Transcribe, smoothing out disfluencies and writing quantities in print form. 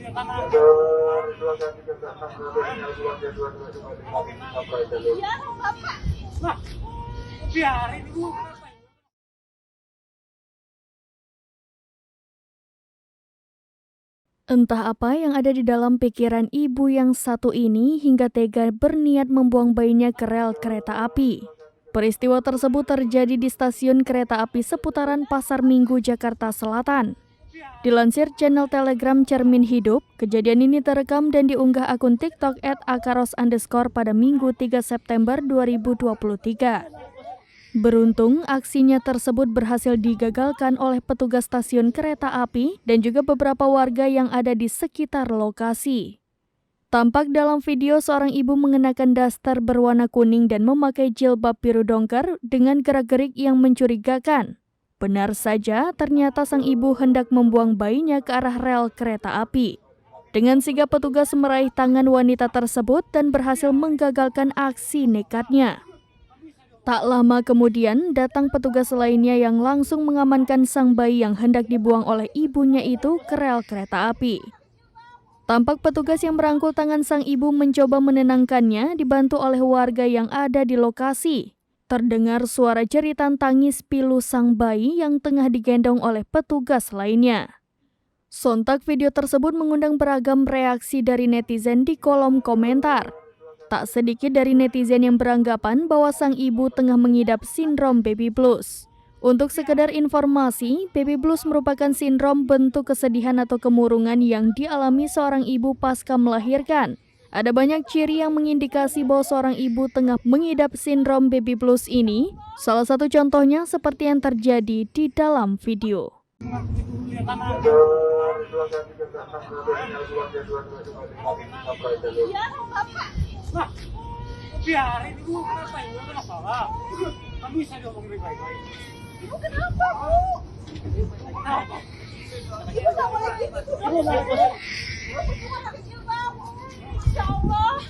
Nah, biarin dulu. Entah apa yang ada di dalam pikiran ibu yang satu ini hingga tega berniat membuang bayinya ke rel kereta api. Peristiwa tersebut terjadi di stasiun kereta api seputaran Pasar Minggu, Jakarta Selatan. Dilansir channel Telegram Cermin Hidup, kejadian ini terekam dan diunggah akun TikTok @akaros_ pada Minggu 3 September 2023. Beruntung, aksinya tersebut berhasil digagalkan oleh petugas stasiun kereta api dan juga beberapa warga yang ada di sekitar lokasi. Tampak dalam video seorang ibu mengenakan daster berwarna kuning dan memakai jilbab biru dongker dengan gerak-gerik yang mencurigakan. Benar saja, ternyata sang ibu hendak membuang bayinya ke arah rel kereta api. Dengan sigap petugas meraih tangan wanita tersebut dan berhasil menggagalkan aksi nekatnya. Tak lama kemudian, datang petugas lainnya yang langsung mengamankan sang bayi yang hendak dibuang oleh ibunya itu ke rel kereta api. Tampak petugas yang merangkul tangan sang ibu mencoba menenangkannya dibantu oleh warga yang ada di lokasi. Terdengar suara jeritan tangis pilu sang bayi yang tengah digendong oleh petugas lainnya. Sontak video tersebut mengundang beragam reaksi dari netizen di kolom komentar. Tak sedikit dari netizen yang beranggapan bahwa sang ibu tengah mengidap sindrom baby blues. Untuk sekedar informasi, baby blues merupakan sindrom bentuk kesedihan atau kemurungan yang dialami seorang ibu pasca melahirkan. Ada banyak ciri yang mengindikasi bahwa seorang ibu tengah mengidap sindrom baby blues ini. Salah satu contohnya seperti yang terjadi di dalam video. Nah, biarin dulu, kenapa ini? Ada masalah. Kamu bisa ngomong baik-baik. Ibu kenapa, Bu? Kenapa? Ibu tak boleh gitu. Ibu cuma pakai jilbab. Insya Allah.